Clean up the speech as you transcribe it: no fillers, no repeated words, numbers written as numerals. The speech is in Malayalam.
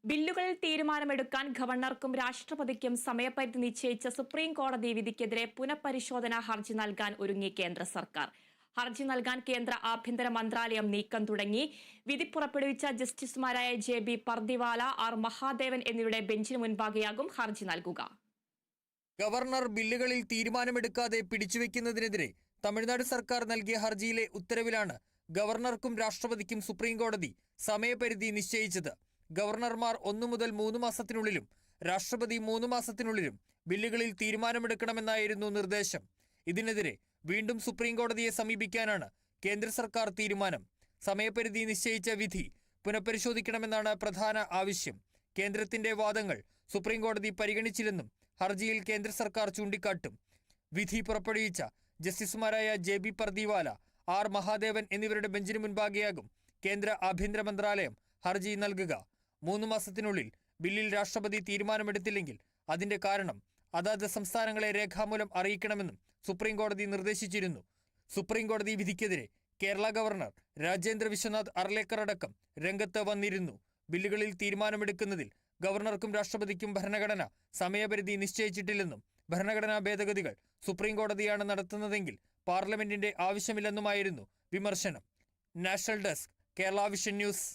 ബില്ലുകളിൽ തീരുമാനമെടുക്കാൻ ഗവർണർക്കും രാഷ്ട്രപതിക്കും സമയപരിധി നിശ്ചയിച്ച സുപ്രീം കോടതി വിധിക്കെതിരെ പുനഃപരിശോധനാ ഹർജി നൽകാൻ ഒരുങ്ങി കേന്ദ്ര സർക്കാർ. ഹർജി നൽകാൻ കേന്ദ്ര ആഭ്യന്തര മന്ത്രാലയം നീക്കം തുടങ്ങി. വിധി പുറപ്പെടുവിച്ച ജസ്റ്റിസുമാരായ JB പർദിവാല, R മഹാദേവൻ എന്നിവരുടെ ബെഞ്ചിന് മുൻപാകെയാകും ഹർജി നൽകുക. ഗവർണർ ബില്ലുകളിൽ തീരുമാനമെടുക്കാതെ പിടിച്ചുവെക്കുന്നതിനെതിരെ തമിഴ്നാട് സർക്കാർ നൽകിയ ഹർജിയിലെ ഉത്തരവിലാണ് ഗവർണർക്കും രാഷ്ട്രപതിക്കും സുപ്രീം കോടതി സമയപരിധി നിശ്ചയിച്ചത്. ഗവർണർമാർ 1 മുതൽ 3 മാസത്തിനുള്ളിലും രാഷ്ട്രപതി 3 മാസത്തിനുള്ളിലും ബില്ലുകളിൽ തീരുമാനമെടുക്കണമെന്നായിരുന്നു നിർദ്ദേശം. ഇതിനെതിരെ വീണ്ടും സുപ്രീം കോടതിയെ സമീപിക്കാനാണ് കേന്ദ്ര സർക്കാർ തീരുമാനം. സമയപരിധി നിശ്ചയിച്ച വിധി പുനഃപരിശോധിക്കണമെന്നാണ് പ്രധാന ആവശ്യം. കേന്ദ്രത്തിന്റെ വാദങ്ങൾ സുപ്രീം കോടതി പരിഗണിച്ചില്ലെന്നും ഹർജിയിൽ കേന്ദ്ര സർക്കാർ ചൂണ്ടിക്കാട്ടും. വിധി പുറപ്പെടുവിച്ച ജസ്റ്റിസുമാരായ JB പർദിവാല, R മഹാദേവൻ എന്നിവരുടെ ബെഞ്ചിന് മുൻപാകെയാകും കേന്ദ്ര ആഭ്യന്തര മന്ത്രാലയം ഹർജി നൽകുക. 3 മാസത്തിനുള്ളിൽ ബില്ലിൽ രാഷ്ട്രപതി തീരുമാനമെടുത്തില്ലെങ്കിൽ അതിന്റെ കാരണം അതാത് സംസ്ഥാനങ്ങളെ രേഖാമൂലം അറിയിക്കണമെന്നും സുപ്രീം കോടതി നിർദ്ദേശിച്ചിരുന്നു. സുപ്രീം കോടതി വിധിക്കെതിരെ കേരള ഗവർണർ രാജേന്ദ്ര വിശ്വനാഥ് അർലേക്കർ അടക്കം രംഗത്ത് വന്നിരുന്നു. ബില്ലുകളിൽ തീരുമാനമെടുക്കുന്നതിൽ ഗവർണർക്കും രാഷ്ട്രപതിക്കും ഭരണഘടന സമയപരിധി നിശ്ചയിച്ചിട്ടില്ലെന്നും ഭരണഘടനാ ഭേദഗതികൾ സുപ്രീം കോടതിയാണ് നടത്തുന്നതെങ്കിൽ പാർലമെന്റിന്റെ ആവശ്യമില്ലെന്നുമായിരുന്നു വിമർശനം. National desk, Kerala vision news.